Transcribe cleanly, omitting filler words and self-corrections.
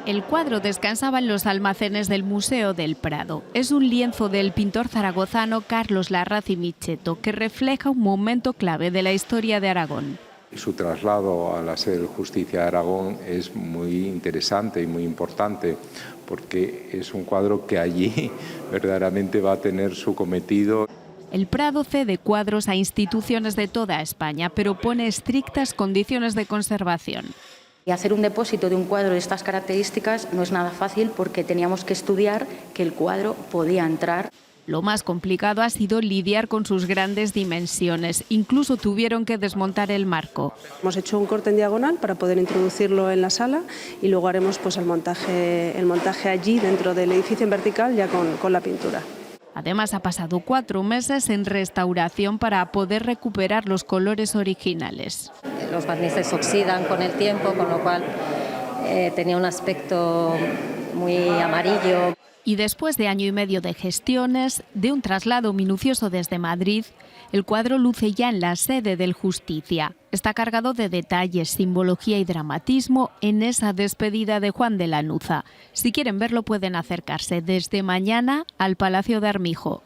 El cuadro descansaba en los almacenes del Museo del Prado. Es un lienzo del pintor zaragozano Carlos Larraz y Micheto que refleja un momento clave de la historia de Aragón. Su traslado a la sede de Justicia de Aragón es muy interesante y muy importante porque es un cuadro que allí verdaderamente va a tener su cometido. El Prado cede cuadros a instituciones de toda España, pero pone estrictas condiciones de conservación. Y hacer un depósito de un cuadro de estas características no es nada fácil porque teníamos que estudiar que el cuadro podía entrar. Lo más complicado ha sido lidiar con sus grandes dimensiones. Incluso tuvieron que desmontar el marco. Hemos hecho un corte en diagonal para poder introducirlo en la sala y luego haremos pues, el montaje allí dentro del edificio en vertical ya con la pintura. Además, ha pasado 4 meses en restauración para poder recuperar los colores originales. Los barnices oxidan con el tiempo, con lo cual tenía un aspecto muy amarillo. Y después de año y medio de gestiones, de un traslado minucioso desde Madrid, el cuadro luce ya en la sede del Justicia. Está cargado de detalles, simbología y dramatismo en esa despedida de Juan de Lanuza. Si quieren verlo pueden acercarse desde mañana al Palacio de Armijo.